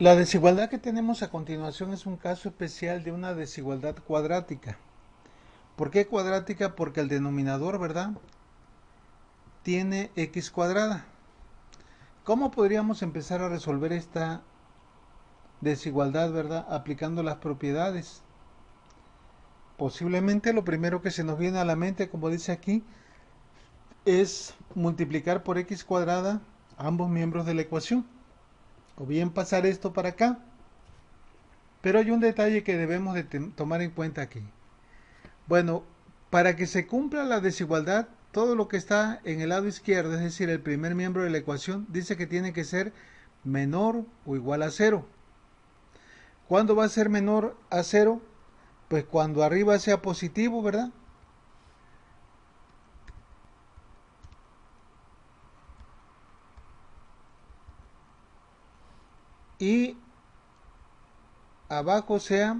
La desigualdad que tenemos a continuación es un caso especial de una desigualdad cuadrática. ¿Por qué cuadrática? Porque el denominador, ¿verdad?, tiene x cuadrada. ¿Cómo podríamos empezar a resolver esta desigualdad, ¿verdad?, aplicando las propiedades? Posiblemente lo primero que se nos viene a la mente, como dice aquí, es multiplicar por x cuadrada ambos miembros de la ecuación. O bien pasar esto para acá. Pero hay un detalle que debemos de tomar en cuenta aquí. Bueno, para que se cumpla la desigualdad, todo lo que está en el lado izquierdo, es decir, el primer miembro de la ecuación, dice que tiene que ser menor o igual a cero. ¿Cuándo va a ser menor a cero? Pues cuando arriba sea positivo, ¿verdad? Y abajo sea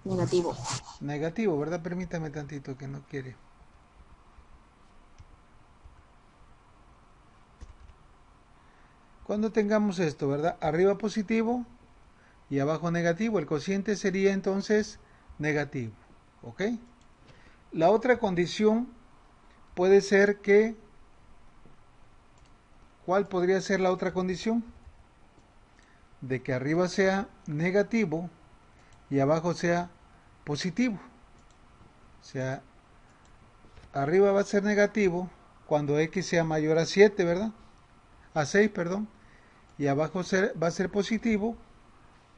Negativo. negativo, ¿verdad? Permítame tantito que no quiere. Cuando tengamos esto, ¿verdad? Arriba positivo y abajo negativo. El cociente sería entonces negativo. ¿Ok? La otra condición puede ser que... ¿Cuál podría ser la otra condición? De que arriba sea negativo y abajo sea positivo. O sea, arriba va a ser negativo cuando x sea mayor a 7, ¿verdad? A 6, perdón. Y abajo va a ser positivo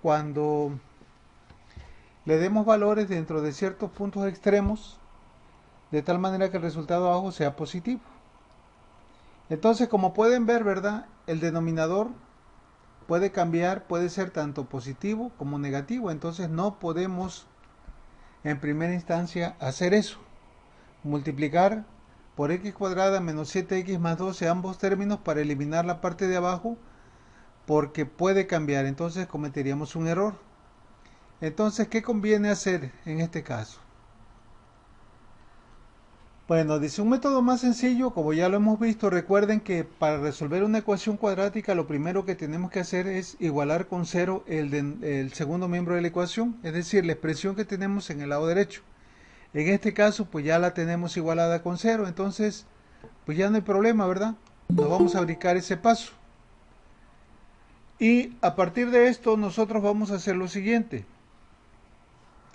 cuando le demos valores dentro de ciertos puntos extremos, de tal manera que el resultado abajo sea positivo. Entonces, como pueden ver, ¿verdad?, el denominador puede cambiar, puede ser tanto positivo como negativo. Entonces no podemos en primera instancia hacer eso. Multiplicar por x cuadrada menos 7x más 12 ambos términos para eliminar la parte de abajo, porque puede cambiar. Entonces cometeríamos un error. Entonces, ¿qué conviene hacer en este caso? Bueno, dice un método más sencillo, como ya lo hemos visto. Recuerden que para resolver una ecuación cuadrática lo primero que tenemos que hacer es igualar con cero el segundo miembro de la ecuación, es decir, la expresión que tenemos en el lado derecho. En este caso pues ya la tenemos igualada con cero, entonces pues ya no hay problema, ¿verdad? Nos vamos a brincar ese paso. Y a partir de esto nosotros vamos a hacer lo siguiente.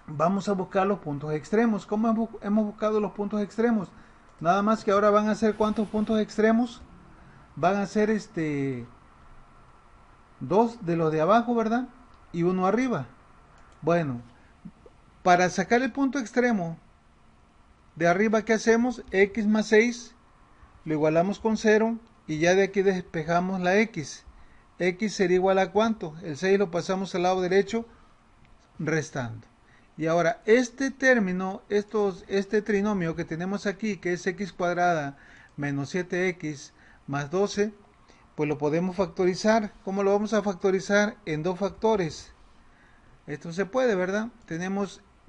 Vamos a buscar los puntos extremos. ¿Cómo hemos buscado los puntos extremos? Nada más que ahora van a ser, ¿cuántos puntos extremos? Van a ser dos de los de abajo, ¿verdad? Y uno arriba. Bueno, para sacar el punto extremo de arriba, ¿qué hacemos? X más 6 lo igualamos con cero y ya de aquí despejamos la X. X sería igual a ¿cuánto? El 6 lo pasamos al lado derecho restando. Y ahora este término, este trinomio que tenemos aquí, que es x cuadrada menos 7x más 12, pues lo podemos factorizar. ¿Cómo lo vamos a factorizar? En dos factores. Esto se puede, ¿verdad?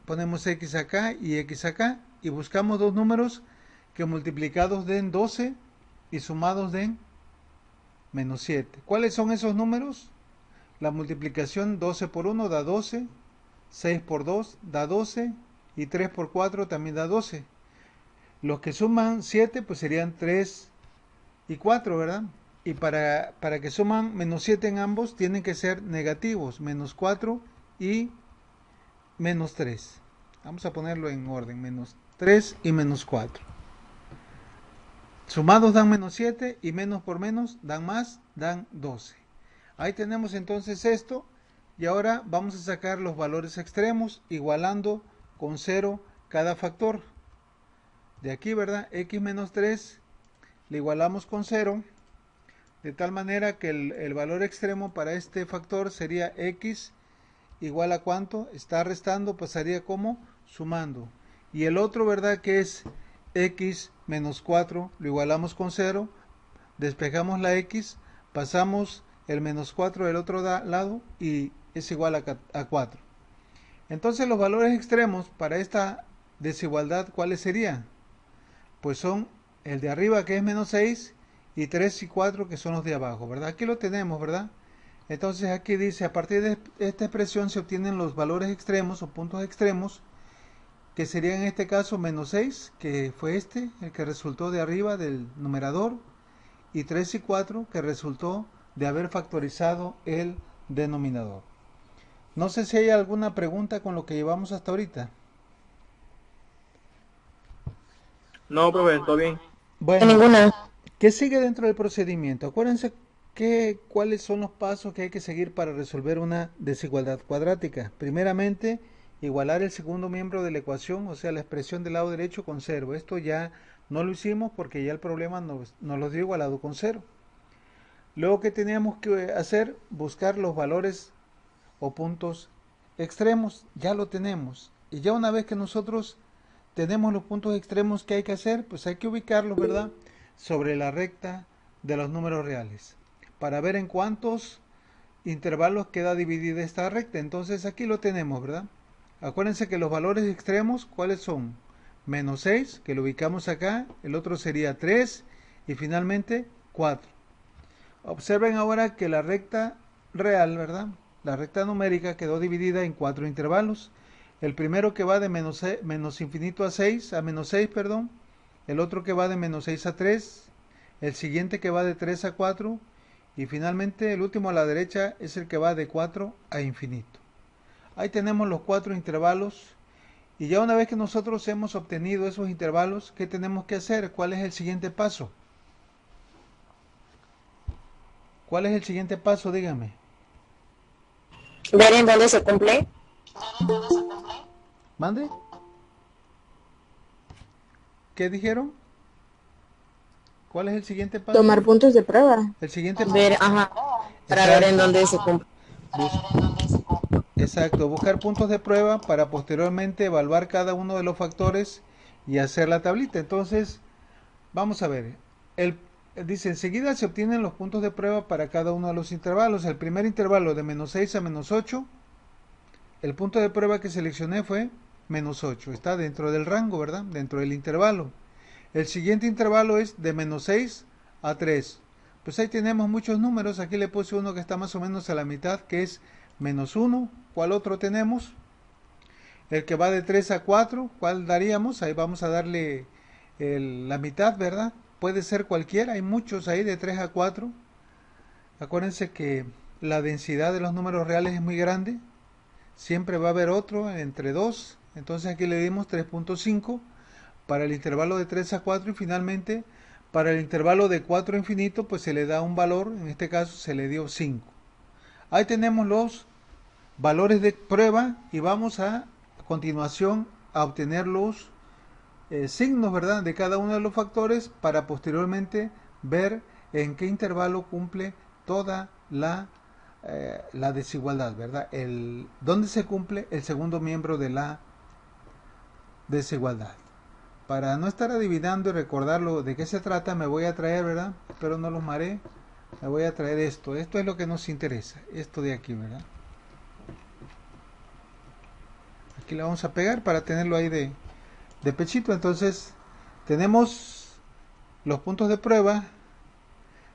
Ponemos x acá y buscamos dos números que multiplicados den 12 y sumados den menos 7. ¿Cuáles son esos números? La multiplicación 12 por 1 da 12, 6 por 2 da 12 y 3 por 4 también da 12. Los que suman 7 pues serían 3 y 4, ¿verdad? Y para que suman menos 7 en ambos tienen que ser negativos, menos 4 y menos 3. Vamos a ponerlo en orden, menos 3 y menos 4. Sumados dan menos 7 y menos por menos dan más, dan 12. Ahí tenemos entonces esto y ahora vamos a sacar los valores extremos igualando con 0 cada factor. De aquí, ¿verdad? X menos 3 le igualamos con 0 de tal manera que el valor extremo para este factor sería X igual a ¿cuánto? Está restando, pasaría como sumando. Y el otro, ¿verdad?, que es X menos 4, lo igualamos con 0, despejamos la X, pasamos el menos 4 del otro lado y es igual a 4. Entonces los valores extremos para esta desigualdad, ¿cuáles serían? Pues son el de arriba, que es menos 6, y 3 y 4 que son los de abajo, ¿verdad? Aquí lo tenemos, ¿verdad? Entonces aquí dice, a partir de esta expresión se obtienen los valores extremos o puntos extremos, que serían en este caso menos 6, que fue este, el que resultó de arriba del numerador, y 3 y 4, que resultó de haber factorizado el denominador. No sé si hay alguna pregunta con lo que llevamos hasta ahorita. No, profe, todo bien. Bueno, ninguna. ¿Qué sigue dentro del procedimiento? Acuérdense cuáles son los pasos que hay que seguir para resolver una desigualdad cuadrática. Primeramente, igualar el segundo miembro de la ecuación, o sea, la expresión del lado derecho con cero. Esto ya no lo hicimos porque ya el problema nos lo dio igualado con cero. Luego, ¿qué teníamos que hacer? Buscar los valores o puntos extremos. Ya lo tenemos. Y ya una vez que nosotros tenemos los puntos extremos, que hay que hacer? Pues hay que ubicarlos, ¿verdad? Sobre la recta de los números reales, para ver en cuántos intervalos queda dividida esta recta. Entonces aquí lo tenemos, ¿verdad? Acuérdense que los valores extremos, ¿cuáles son? Menos 6, que lo ubicamos acá, el otro sería 3 y finalmente 4. Observen ahora que la recta real, ¿verdad? La recta numérica quedó dividida en 4 intervalos. El primero que va de menos infinito a 6, a menos 6, perdón. El otro que va de menos 6 a 3. El siguiente que va de 3 a 4. Y finalmente el último a la derecha es el que va de 4 a infinito. Ahí tenemos los 4 intervalos. Y ya una vez que nosotros hemos obtenido esos intervalos, ¿qué tenemos que hacer? ¿Cuál es el siguiente paso? ¿Cuál es el siguiente paso? Dígame. Ver en dónde se cumple. ¿Mande? ¿Qué dijeron? ¿Cuál es el siguiente paso? Tomar puntos de prueba. El siguiente paso. Ver, ajá, para ver en dónde se cumple. Exacto, buscar puntos de prueba para posteriormente evaluar cada uno de los factores y hacer la tablita. Entonces, vamos a ver. Dice, enseguida se obtienen los puntos de prueba para cada uno de los intervalos. El primer intervalo de menos 6 a menos 8, el punto de prueba que seleccioné fue menos 8. Está dentro del rango, ¿verdad? Dentro del intervalo. El siguiente intervalo es de menos 6 a 3. Pues ahí tenemos muchos números. Aquí le puse uno que está más o menos a la mitad, que es menos 1. ¿Cuál otro tenemos? El que va de 3 a 4. ¿Cuál daríamos? Ahí vamos a darle la mitad, ¿verdad? Puede ser cualquiera. Hay muchos ahí de 3 a 4. Acuérdense que la densidad de los números reales es muy grande. Siempre va a haber otro entre 2. Entonces aquí le dimos 3.5 para el intervalo de 3 a 4 y finalmente para el intervalo de 4 a infinito pues se le da un valor, en este caso se le dio 5. Ahí tenemos los valores de prueba y vamos a continuación a obtener los signos, ¿verdad?, de cada uno de los factores para posteriormente ver en qué intervalo cumple toda la desigualdad, ¿verdad? ¿Dónde se cumple el segundo miembro de la desigualdad? Para no estar adivinando y recordarlo de qué se trata, me voy a traer, ¿verdad? Espero no los maree. Me voy a traer esto. Esto es lo que nos interesa. Esto de aquí, ¿verdad? Aquí le vamos a pegar para tenerlo ahí de pechito. Entonces, tenemos los puntos de prueba.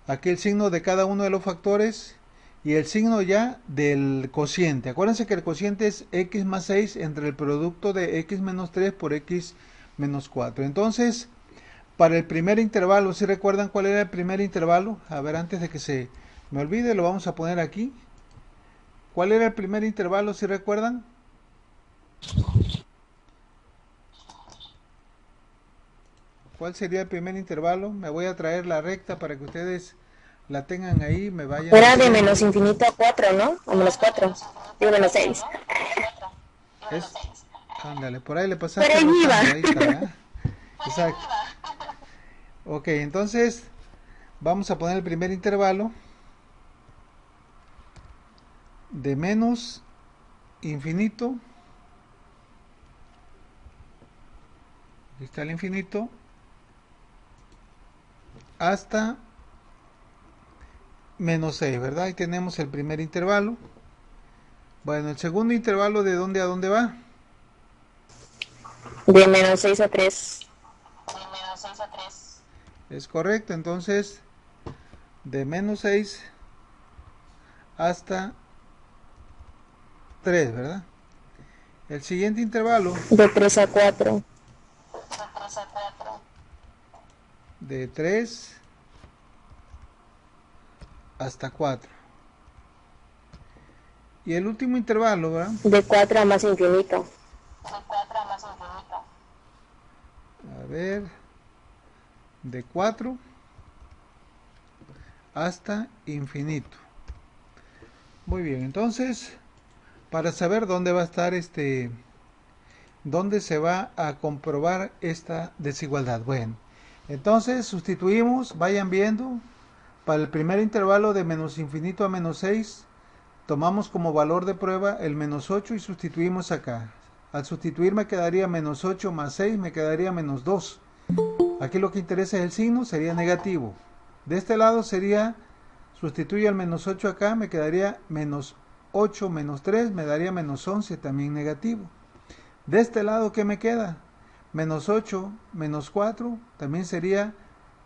Aquí el signo de cada uno de los factores y el signo ya del cociente. Acuérdense que el cociente es x más 6 entre el producto de x menos 3 por x menos 4. Entonces, para el primer intervalo, ¿sí recuerdan cuál era el primer intervalo? A ver, antes de que se me olvide, lo vamos a poner aquí. ¿Cuál era el primer intervalo, si recuerdan? ¿Cuál sería el primer intervalo? Me voy a traer la recta para que ustedes la tengan ahí, me vayan... Era de menos infinito a 4, ¿no? O menos 4. Digo, menos 6. Ándale, por ahí le pasaste. Pero ahí iba. Ahí está, ¿eh? Exacto. Ok, entonces vamos a poner el primer intervalo de menos infinito. Aquí está el infinito. Hasta menos 6, ¿verdad? Ahí tenemos el primer intervalo. Bueno, el segundo intervalo, ¿de dónde a dónde va? De menos 6 a 3. Es correcto, entonces de menos 6 hasta 3, ¿verdad? El siguiente intervalo De 3 a 4. de 3 hasta 4. Y el último intervalo, ¿verdad? De 4 a más infinito. A ver, de 4 hasta infinito. Muy bien, entonces, para saber dónde va a estar dónde se va a comprobar esta desigualdad. Bueno, entonces sustituimos, vayan viendo, para el primer intervalo de menos infinito a menos 6, tomamos como valor de prueba el menos 8 y sustituimos acá. Al sustituir me quedaría menos 8 más 6, me quedaría menos 2. Aquí lo que interesa es el signo, sería negativo. De este lado sería, sustituyo el menos 8 acá, me quedaría menos 8 menos 3, me daría menos 11, también negativo. De este lado, ¿qué me queda? Menos 8 menos 4, también sería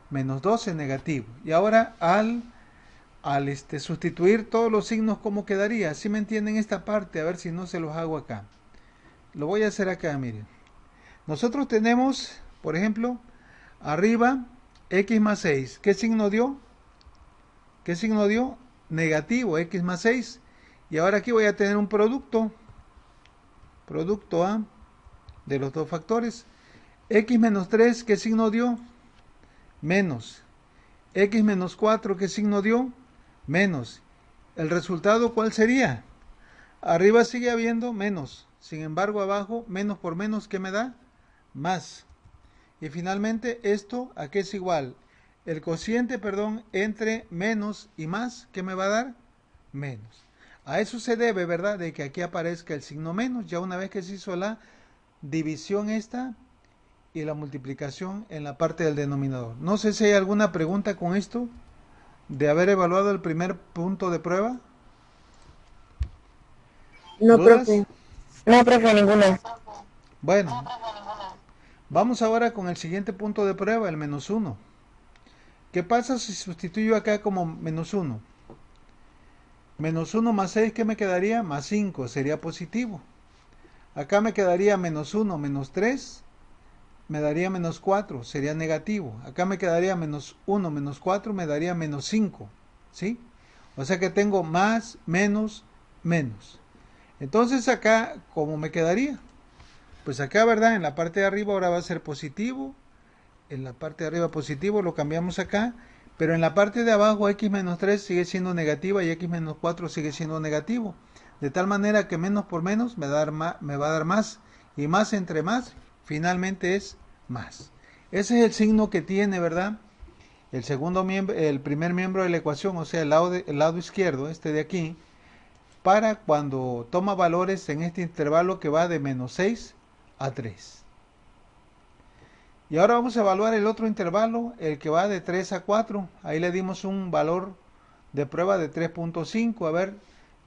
menos 12, negativo. Y ahora al sustituir todos los signos, ¿cómo quedaría? ¿Sí me entienden esta parte? A ver si no se los hago acá. Lo voy a hacer acá, miren. Nosotros tenemos, por ejemplo, arriba x más 6. ¿Qué signo dio? ¿Qué signo dio? Negativo, x más 6. Y ahora aquí voy a tener un producto A de los dos factores. X menos 3, ¿qué signo dio? Menos. X menos 4, ¿qué signo dio? Menos. ¿El resultado cuál sería? Arriba sigue habiendo menos. Sin embargo, abajo, menos por menos, ¿qué me da? Más. Y finalmente, esto, ¿a qué es igual? El cociente, entre menos y más, ¿qué me va a dar? Menos. A eso se debe, ¿verdad? De que aquí aparezca el signo menos, ya una vez que se hizo la división esta y la multiplicación en la parte del denominador. No sé si hay alguna pregunta con esto de haber evaluado el primer punto de prueba. No, ¿Dudas? profe. No, profe, ninguna. Bueno, vamos ahora con el siguiente punto de prueba, el menos 1. ¿Qué pasa si sustituyo acá como menos 1? Menos 1 más 6, ¿qué me quedaría? Más 5, sería positivo. Acá me quedaría menos 1 menos 3, me daría menos 4, sería negativo. Acá me quedaría menos 1 menos 4, me daría menos 5, ¿sí? O sea que tengo más, menos, menos. Entonces acá, ¿cómo me quedaría? Pues acá, ¿verdad? En la parte de arriba ahora va a ser positivo. En la parte de arriba positivo, lo cambiamos acá. Pero en la parte de abajo x menos 3 sigue siendo negativa y x menos 4 sigue siendo negativo. De tal manera que menos por menos me va a dar más. Y más entre más, finalmente es más. Ese es el signo que tiene, ¿verdad? El primer miembro de la ecuación, o sea, el lado izquierdo, este de aquí, para cuando toma valores en este intervalo que va de menos 6 a 3. Y ahora vamos a evaluar el otro intervalo, el que va de 3 a 4. Ahí le dimos un valor de prueba de 3.5. A ver,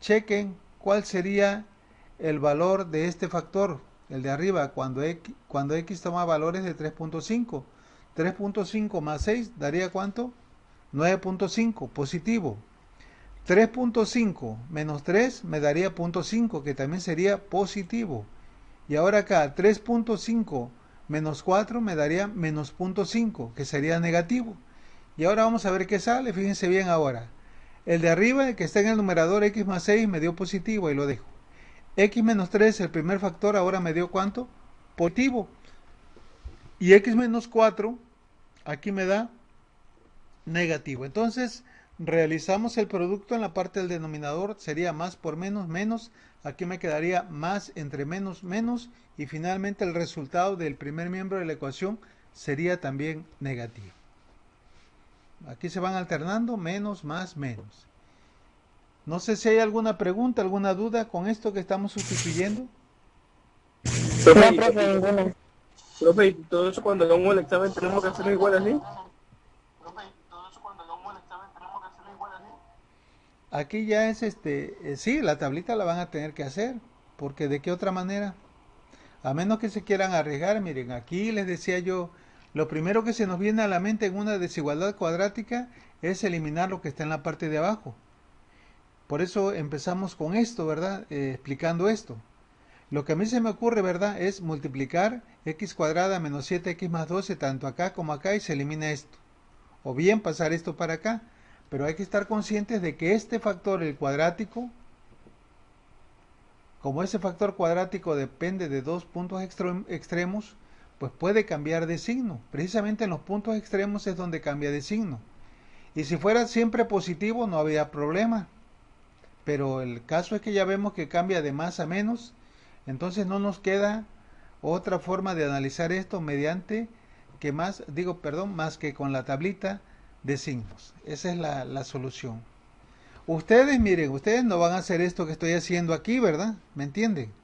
chequen cuál sería el valor de este factor, el de arriba, cuando x toma valores de 3.5. 3.5 más 6 daría ¿cuánto? 9.5, positivo. 3.5 menos 3 me daría 0.5, que también sería positivo. Y ahora acá, 3.5 menos 4 me daría menos 0.5, que sería negativo. Y ahora vamos a ver qué sale, fíjense bien ahora. El de arriba, el que está en el numerador, x más 6, me dio positivo y lo dejo. X menos 3, el primer factor, ahora me dio ¿cuánto? Positivo. Y x menos 4, aquí me da negativo. Entonces, realizamos el producto en la parte del denominador, sería más por menos, menos. Aquí me quedaría más entre menos, menos. Y finalmente el resultado del primer miembro de la ecuación sería también negativo. Aquí se van alternando, menos, más, menos. No sé si hay alguna pregunta, alguna duda con esto que estamos sustituyendo. No, profe, ninguna. Profe, ¿y todo eso cuando hagamos el examen tenemos que hacerlo igual así? Aquí ya es sí, la tablita la van a tener que hacer, porque de qué otra manera, a menos que se quieran arriesgar. Miren, aquí les decía yo, lo primero que se nos viene a la mente en una desigualdad cuadrática es eliminar lo que está en la parte de abajo. Por eso empezamos con esto, ¿verdad? Explicando esto. Lo que a mí se me ocurre, ¿verdad? Es multiplicar x cuadrada menos 7x más 12 tanto acá como acá y se elimina esto. O bien pasar esto para acá. Pero hay que estar conscientes de que este factor, el cuadrático, como ese factor cuadrático depende de dos puntos extremos, pues puede cambiar de signo. Precisamente en los puntos extremos es donde cambia de signo. Y si fuera siempre positivo no había problema. Pero el caso es que ya vemos que cambia de más a menos. Entonces no nos queda otra forma de analizar esto mediante que más que con la tablita de signos. Esa es la solución. Ustedes, miren, ustedes no van a hacer esto que estoy haciendo aquí, ¿verdad? ¿Me entienden?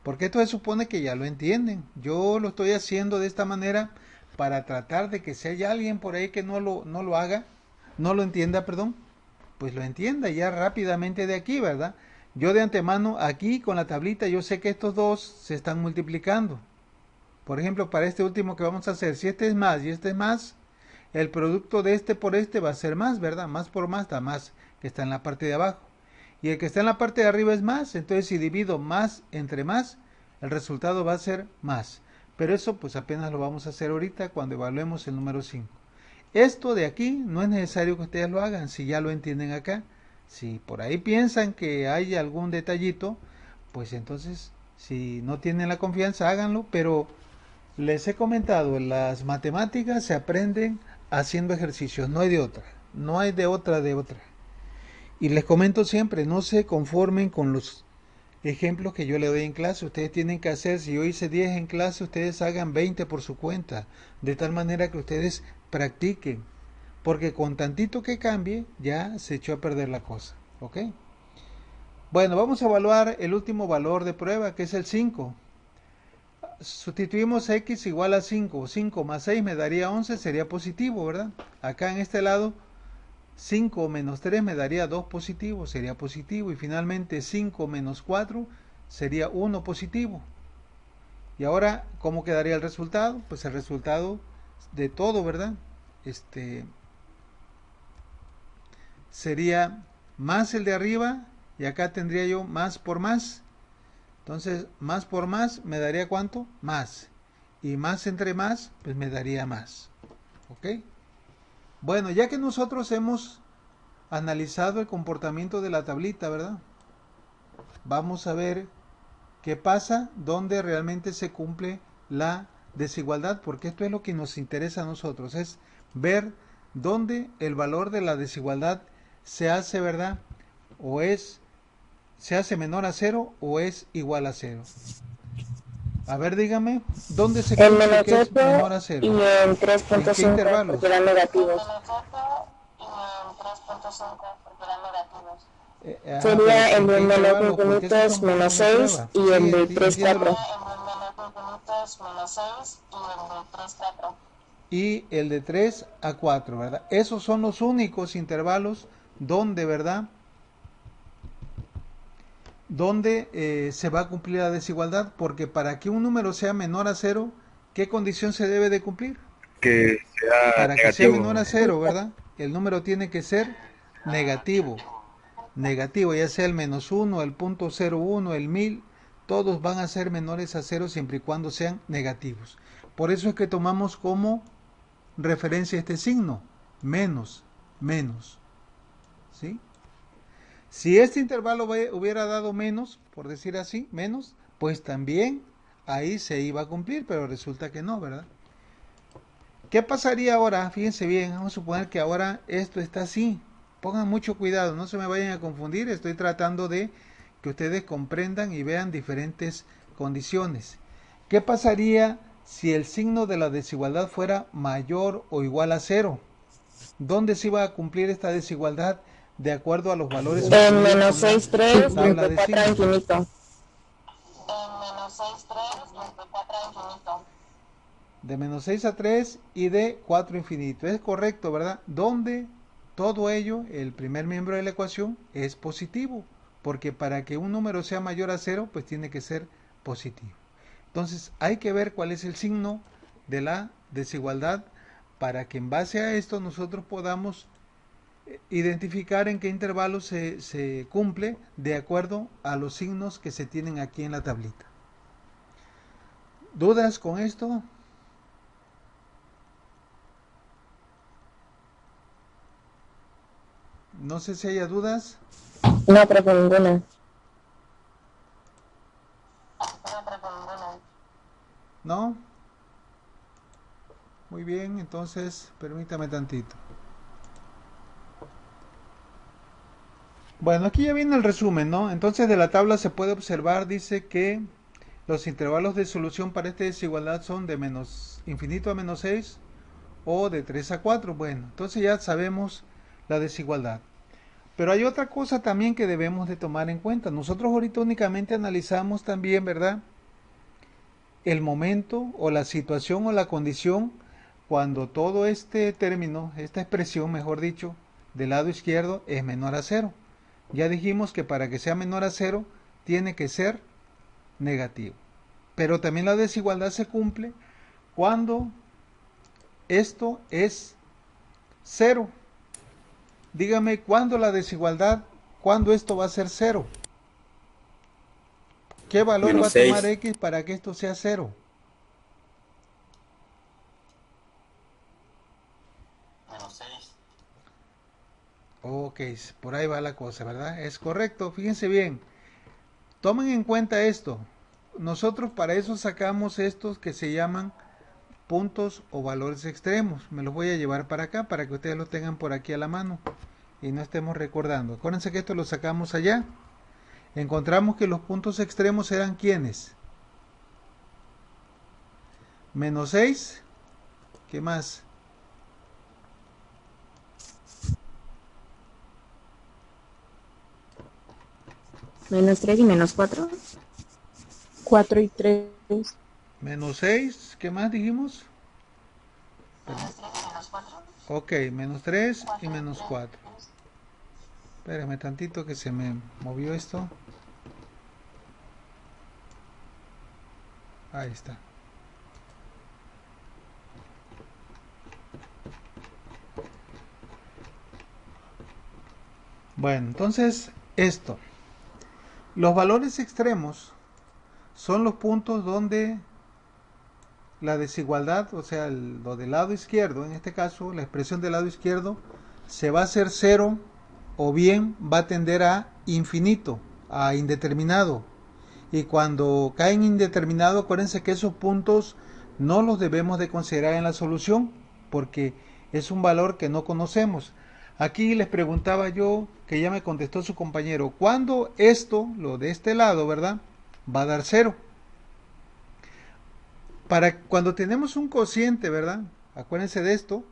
Porque esto se supone que ya lo entienden. Yo lo estoy haciendo de esta manera para tratar de que si hay alguien por ahí que no lo haga, no lo entienda, perdón, pues lo entienda ya rápidamente de aquí, ¿verdad? Yo de antemano aquí con la tablita yo sé que estos dos se están multiplicando. Por ejemplo, para este último que vamos a hacer, si este es más y este es más, el producto de este por este va a ser más, ¿verdad? Más por más da más, que está en la parte de abajo. Y el que está en la parte de arriba es más, entonces si divido más entre más, el resultado va a ser más. Pero eso pues apenas lo vamos a hacer ahorita cuando evaluemos el número 5. Esto de aquí no es necesario que ustedes lo hagan, si ya lo entienden acá. Si por ahí piensan que hay algún detallito, pues entonces si no tienen la confianza háganlo, pero les he comentado, las matemáticas se aprenden haciendo ejercicios, no hay de otra, no hay de otra. Y les comento siempre, no se conformen con los ejemplos que yo le doy en clase, ustedes tienen que hacer, si yo hice 10 en clase, ustedes hagan 20 por su cuenta, de tal manera que ustedes practiquen, porque con tantito que cambie, ya se echó a perder la cosa, ¿ok? Bueno, vamos a evaluar el último valor de prueba, que es el 5. Sustituimos x igual a 5, 5 más 6 me daría 11, sería positivo, ¿verdad? Acá en este lado, 5 menos 3 me daría 2 positivo, sería positivo. Y finalmente 5 menos 4 sería 1 positivo. Y ahora, ¿cómo quedaría el resultado? Pues el resultado de todo, ¿verdad? Sería más el de arriba, y acá tendría yo más por más. Entonces, más por más me daría ¿cuánto? Más. Y más entre más, pues me daría más. ¿Ok? Bueno, ya que nosotros hemos analizado el comportamiento de la tablita, ¿verdad? Vamos a ver qué pasa donde realmente se cumple la desigualdad, porque esto es lo que nos interesa a nosotros, es ver dónde el valor de la desigualdad se hace, ¿verdad? Se hace menor a 0 o es igual a 0. A ver, dígame, ¿dónde se En cumple menos que es 8 menor a y 0? en ¿En qué 3.5 intervalos? porque eran negativos. Sería Pero el ¿en qué de menos intervalos? Porque esos infinitos son valores menos de 6 prueba. y Sí, el de 3, entiéndelo. 4. Y el de 3 a 4, ¿verdad? Esos son los únicos intervalos donde, ¿verdad? Donde se va a cumplir la desigualdad, porque para que un número sea menor a 0, ¿qué condición se debe de cumplir? Que sea Para que sea menor negativo. a 0, ¿verdad? El número tiene que ser negativo. Negativo, ya sea el menos 1, el punto 0,1, el 1000, todos van a ser menores a 0 siempre y cuando sean negativos. Por eso es que tomamos como referencia este signo, menos, menos. ¿Sí? Si este intervalo hubiera dado menos, por decir así, menos, pues también ahí se iba a cumplir, pero resulta que no, ¿verdad? ¿Qué pasaría ahora? Fíjense bien, vamos a suponer que ahora esto está así. Pongan mucho cuidado, no se me vayan a confundir, estoy tratando de que ustedes comprendan y vean diferentes condiciones. ¿Qué pasaría si el signo de la desigualdad fuera mayor o igual a 0? ¿Dónde se iba a cumplir esta desigualdad de acuerdo a los valores En obtenidos menos con la 6, 3 y tabla entre de 4 a signos? infinito. De menos 6 a 3 y de 4 infinito. Es correcto, ¿verdad? Donde todo ello, el primer miembro de la ecuación, es positivo. Porque para que un número sea mayor a 0, pues tiene que ser positivo. Entonces hay que ver cuál es el signo de la desigualdad para que en base a esto nosotros podamos identificar en qué intervalo se cumple de acuerdo a los signos que se tienen aquí en la tablita. ¿Dudas con esto? No sé si haya dudas. No, profe, ninguna. ¿No? Muy bien, entonces permítame tantito. Bueno, aquí ya viene el resumen, ¿no? Entonces de la tabla se puede observar, dice que los intervalos de solución para esta desigualdad son de menos infinito a menos 6 o de 3 a 4. Bueno, entonces ya sabemos la desigualdad. Pero hay otra cosa también que debemos de tomar en cuenta. Nosotros ahorita únicamente analizamos también, ¿verdad?, el momento o la situación o la condición cuando todo este término, esta expresión, mejor dicho, del lado izquierdo es menor a 0. Ya dijimos que para que sea menor a 0 tiene que ser negativo. Pero también la desigualdad se cumple cuando esto es 0. Dígame cuándo la desigualdad, cuándo esto va a ser 0. ¿Qué valor va a tomar x para que esto sea 0? Menos 6. Ok, por ahí va la cosa, ¿verdad? Es correcto, fíjense bien. Tomen en cuenta esto. Nosotros para eso sacamos estos que se llaman puntos o valores extremos. Me los voy a llevar para acá para que ustedes lo tengan por aquí a la mano y no estemos recordando. Acuérdense que esto lo sacamos allá. Encontramos que los puntos extremos eran ¿quiénes? Menos 6. ¿Qué más? Menos 3 y menos 4. 4 y 3. Menos 6. ¿Qué más dijimos? Menos 3 y menos 4. Ok, menos 3 y menos 4. Espérame tantito que se me movió esto. Ahí está. Bueno, entonces esto. Los valores extremos son los puntos donde la desigualdad, o sea, lo del lado izquierdo, en este caso la expresión del lado izquierdo, se va a hacer 0 o bien va a tender a infinito, a indeterminado. Y cuando cae en indeterminado, acuérdense que esos puntos no los debemos de considerar en la solución, porque es un valor que no conocemos. Aquí les preguntaba yo, que ya me contestó su compañero, ¿cuándo esto, lo de este lado, verdad, va a dar 0? Cuando tenemos un cociente, ¿verdad? Acuérdense de esto,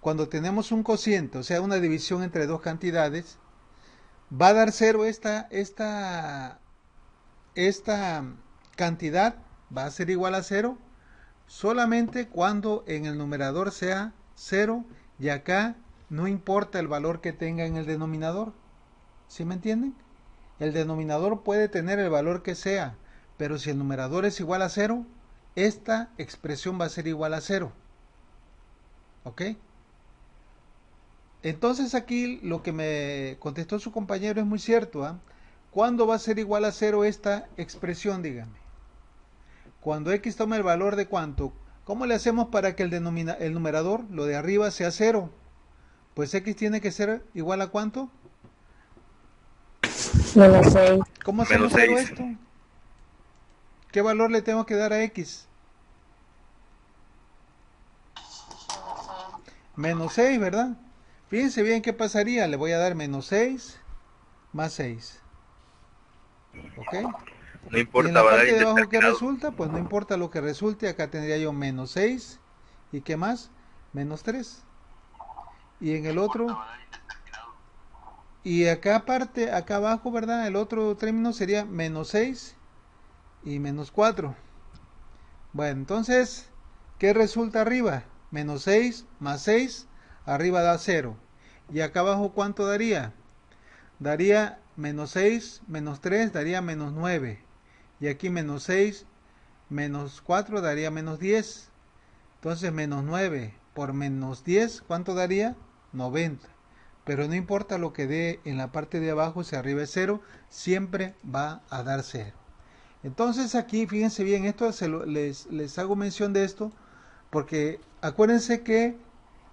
cuando tenemos un cociente, o sea, una división entre dos cantidades, va a dar 0 esta cantidad va a ser igual a 0 solamente cuando en el numerador sea 0 y acá no importa el valor que tenga en el denominador. ¿Sí me entienden? El denominador puede tener el valor que sea, pero si el numerador es igual a 0, esta expresión va a ser igual a 0. ¿Ok? Entonces aquí lo que me contestó su compañero es muy cierto, ¿eh? ¿Cuándo va a ser igual a 0 esta expresión? Dígame. Cuando x toma el valor de ¿cuánto? ¿Cómo le hacemos para que el numerador, lo de arriba, sea 0? Pues x tiene que ser igual a ¿cuánto? Menos 6. ¿Cómo hacemos 0 esto? ¿Qué valor le tengo que dar a x? Menos 6, ¿verdad? Fíjense bien qué pasaría. Le voy a dar menos 6 más 6. ¿Ok? No Y importa, en la va a dar parte de abajo, ¿qué indeterminado. resulta? Pues no importa lo que resulte. Acá tendría yo menos 6. ¿Y qué más? Menos 3. Y en el otro... Y acá aparte, acá abajo, ¿verdad? El otro término sería menos 6 y menos 4. Bueno, entonces, ¿qué resulta arriba? Menos 6 más 6, arriba da 0. Y acá abajo, ¿cuánto daría? Daría menos 6 menos 3, daría menos 9. Y aquí menos 6 menos 4 daría menos 10. Entonces menos 9 por menos 10, ¿cuánto daría? 90. Pero no importa lo que dé en la parte de abajo, si arriba es 0, siempre va a dar 0. Entonces aquí, fíjense bien, esto les hago mención de esto, porque acuérdense que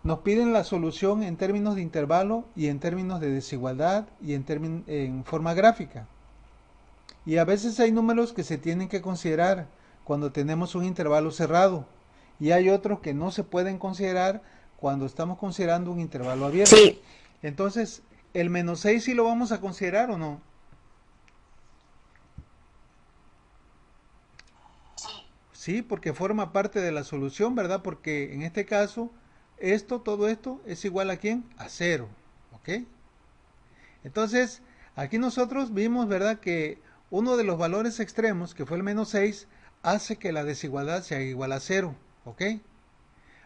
nos piden la solución en términos de intervalo y en términos de desigualdad y en forma gráfica. Y a veces hay números que se tienen que considerar cuando tenemos un intervalo cerrado. Y hay otros que no se pueden considerar cuando estamos considerando un intervalo abierto. Sí. Entonces, ¿el menos 6 sí lo vamos a considerar o no? Sí, porque forma parte de la solución, ¿verdad? Porque en este caso, todo esto es igual a ¿quién? A 0, ¿ok? Entonces, aquí nosotros vimos, ¿verdad? Que uno de los valores extremos, que fue el menos 6, hace que la desigualdad sea igual a 0, ¿ok?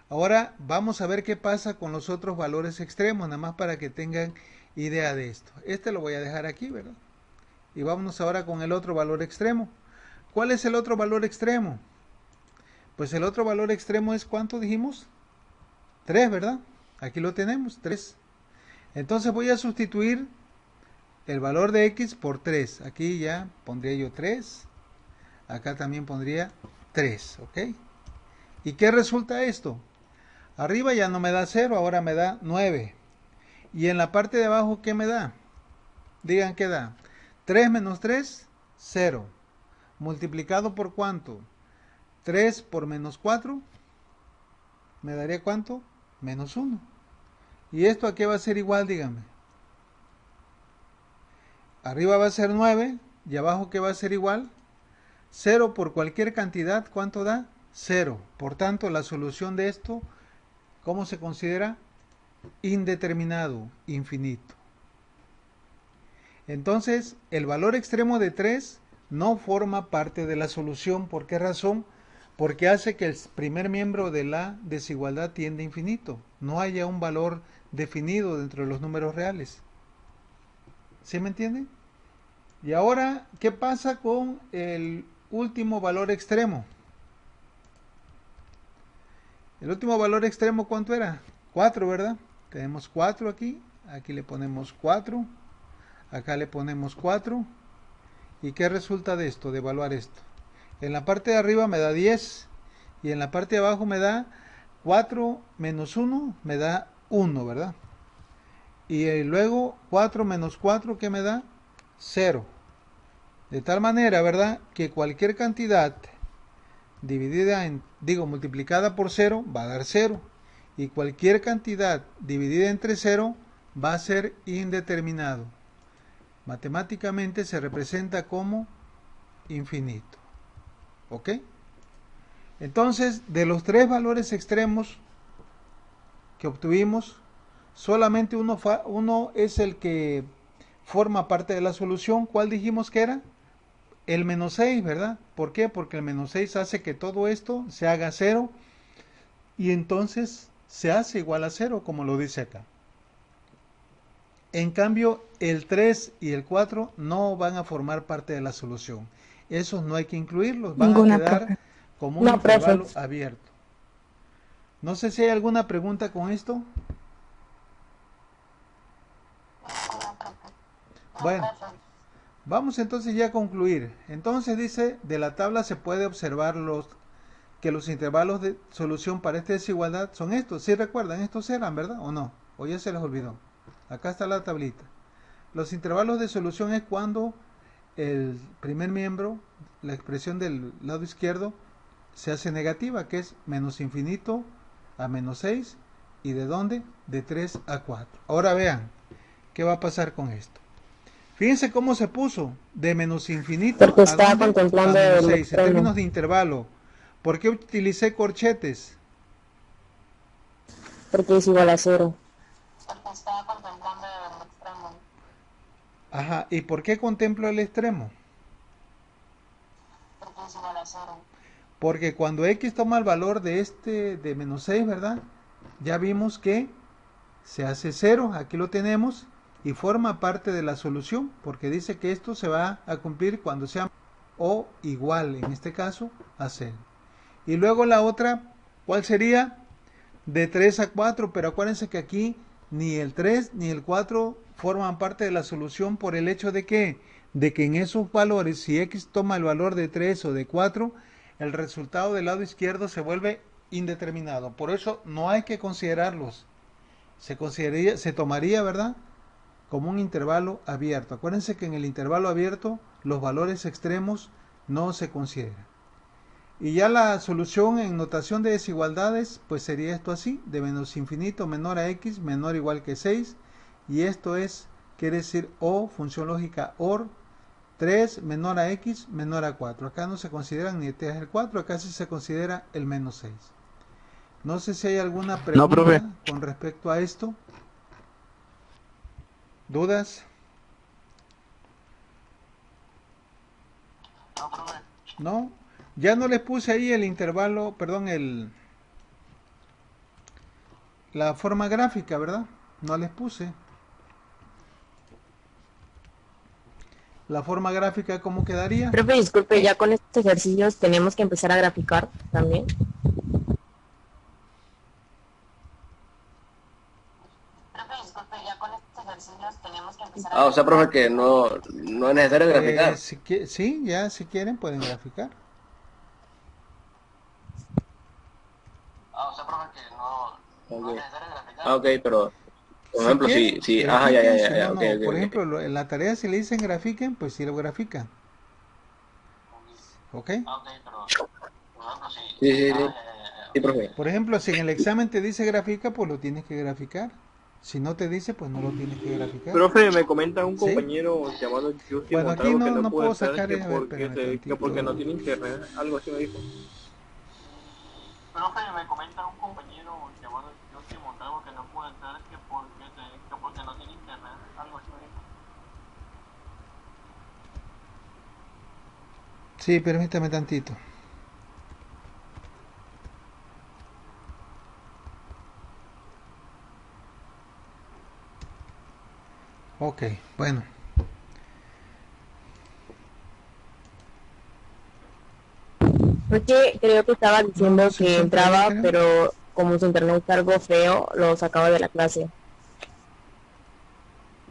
Ahora vamos a ver qué pasa con los otros valores extremos, nada más para que tengan idea de esto. Este lo voy a dejar aquí, ¿verdad? Y vámonos ahora con el otro valor extremo. ¿Cuál es el otro valor extremo? Pues el otro valor extremo es, ¿cuánto dijimos? 3, ¿verdad? Aquí lo tenemos, 3. Entonces voy a sustituir el valor de x por 3. Aquí ya pondría yo 3. Acá también pondría 3, ¿ok? ¿Y qué resulta esto? Arriba ya no me da 0, ahora me da 9. Y en la parte de abajo, ¿qué me da? Digan qué da. 3 menos 3, 0. ¿Multiplicado por cuánto? 3 por menos 4, ¿me daría cuánto? Menos 1. ¿Y esto a qué va a ser igual? Díganme. Arriba va a ser 9, y abajo ¿qué va a ser igual? 0 por cualquier cantidad, ¿cuánto da? 0. Por tanto, la solución de esto, ¿cómo se considera? Indeterminado, infinito. Entonces, el valor extremo de 3 no forma parte de la solución. ¿Por qué razón? Porque hace que el primer miembro de la desigualdad tienda a infinito. No haya un valor definido dentro de los números reales. ¿Sí me entienden? Y ahora, ¿qué pasa con el último valor extremo? El último valor extremo, ¿cuánto era? 4, ¿verdad? Tenemos 4 aquí. Aquí le ponemos 4. Acá le ponemos 4. ¿Y qué resulta de esto, de evaluar esto? En la parte de arriba me da 10. Y en la parte de abajo me da 4 menos 1, me da 1, ¿verdad? Y luego 4 menos 4, ¿qué me da? 0. De tal manera, ¿verdad? Que cualquier cantidad multiplicada por 0 va a dar 0. Y cualquier cantidad dividida entre 0 va a ser indeterminado. Matemáticamente se representa como infinito. ¿Ok? Entonces, de los 3 valores extremos que obtuvimos, solamente uno es el que forma parte de la solución. ¿Cuál dijimos que era? El menos 6, ¿verdad? ¿Por qué? Porque el menos 6 hace que todo esto se haga 0 y entonces se hace igual a 0, como lo dice acá. En cambio, el 3 y el 4 no van a formar parte de la solución. Esos no hay que incluirlos, van a quedar como un intervalo abierto. No sé si hay alguna pregunta con esto. Bueno, vamos entonces ya a concluir. Entonces dice, de la tabla se puede observar que los intervalos de solución para esta desigualdad son estos. ¿Sí recuerdan? Estos eran, ¿verdad? ¿O no? ¿O ya se les olvidó? Acá está la tablita. Los intervalos de solución es cuando el primer miembro, la expresión del lado izquierdo, se hace negativa, que es menos infinito a menos 6. ¿Y de dónde? De 3 a 4. Ahora vean, ¿qué va a pasar con esto? Fíjense cómo se puso de menos infinito Porque a, estaba ¿dónde? contemplando A menos el 6. En extremo. términos de intervalo. ¿Por qué utilicé corchetes? Porque es igual a 0. Porque estaba contemplando el extremo. Ajá, ¿y por qué contemplo el extremo? Porque es igual a 0. Porque cuando x toma el valor de menos 6, ¿verdad? Ya vimos que se hace 0, aquí lo tenemos, y forma parte de la solución, porque dice que esto se va a cumplir cuando sea o igual, en este caso, a 0. Y luego la otra, ¿Cuál sería? De 3 a 4, pero acuérdense que aquí ni el 3 ni el 4 forman parte de la solución por el hecho de que en esos valores, si x toma el valor de 3 o de 4, el resultado del lado izquierdo se vuelve indeterminado. Por eso no hay que considerarlos. Se tomaría, ¿verdad?, como un intervalo abierto. Acuérdense que en el intervalo abierto los valores extremos no se consideran. Y ya la solución en notación de desigualdades, pues sería esto así: de menos infinito menor a x menor o igual que 6. Y esto quiere decir o, función lógica OR, 3 menor a x menor a 4. Acá no se consideran ni el 3 ni el 4, acá sí se considera el menos 6. No sé si hay alguna pregunta profe. con respecto a esto. ¿Dudas? ¿No? Ya no les puse ahí el intervalo, perdón, la forma gráfica, ¿verdad? No les puse. La forma gráfica, ¿cómo quedaría? Profe, disculpe, ya con estos ejercicios tenemos que empezar a graficar también. Profe, disculpe, ya con estos ejercicios tenemos que empezar a... O sea, profe, que no es necesario graficar. Sí, ya si quieren pueden graficar. O sea, profe, que no Ok. es necesario graficar. Ok, pero, por Si ejemplo, quieren, si, grafiquen, si ya, no, ok, no. ok, Por ok. ejemplo, en la tarea si le dicen grafiquen, pues sí lo grafican. ¿Ok? Ok, pero, por ejemplo, sí, sí, profe. Por ejemplo, si en el examen te dice grafica, pues lo tienes que graficar. Si no te dice, pues no lo tienes que graficar. Profe, me comenta un ¿Sí? compañero llamado Justin Bueno, aquí Montalvo que no no puede puedo entrar sacar, que a ver, porque, espérame que tantito. porque no tiene internet, algo así me dijo. Profe, me comenta un compañero llamado Justin Montalvo que no puede entrar que porque no tiene internet, algo así me dijo. Sí, permítame tantito. Ok, bueno. Porque creo que estaba diciendo No, se que centra ahí, entraba, creo. pero como su internet está algo feo, lo sacaba de la clase.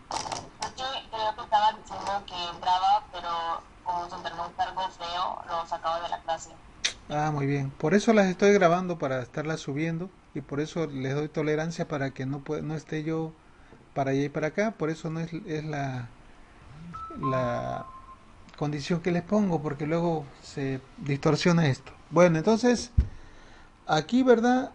Porque creo que estaba diciendo que entraba, pero como su internet está algo feo, lo sacaba de la clase. Ah, muy bien. Por eso las estoy grabando para estarlas subiendo y por eso les doy tolerancia para que no esté yo para allá y para acá. Por eso no es la condición que les pongo, porque luego se distorsiona esto. Bueno, entonces aquí, ¿verdad?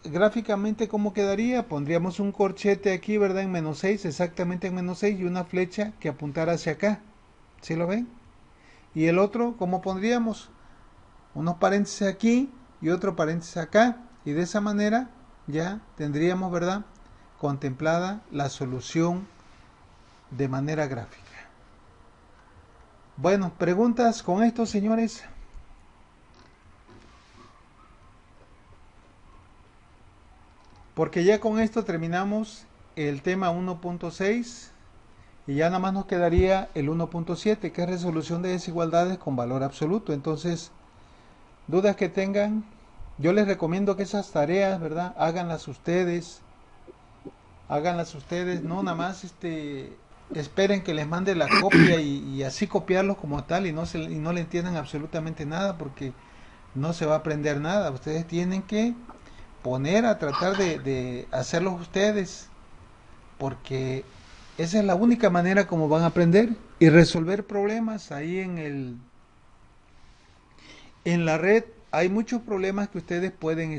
Gráficamente, ¿cómo quedaría? Pondríamos un corchete aquí, ¿verdad? En menos 6, exactamente en menos 6, y una flecha que apuntara hacia acá. ¿Sí lo ven? Y el otro, ¿cómo pondríamos? Unos paréntesis aquí y otro paréntesis acá. Y de esa manera ya tendríamos, ¿verdad?, contemplada la solución de manera gráfica. Bueno, preguntas con esto, señores. Porque ya con esto terminamos el tema 1.6 y ya nada más nos quedaría el 1.7, que es resolución de desigualdades con valor absoluto. Entonces, dudas que tengan, yo les recomiendo que esas tareas, ¿verdad?, háganlas ustedes, no nada más esperen que les mande la copia y así copiarlos como tal y no le entiendan absolutamente nada, porque no se va a aprender nada. Ustedes tienen que poner a tratar de hacerlos ustedes, porque esa es la única manera como van a aprender y resolver problemas. Ahí en la red hay muchos problemas que ustedes pueden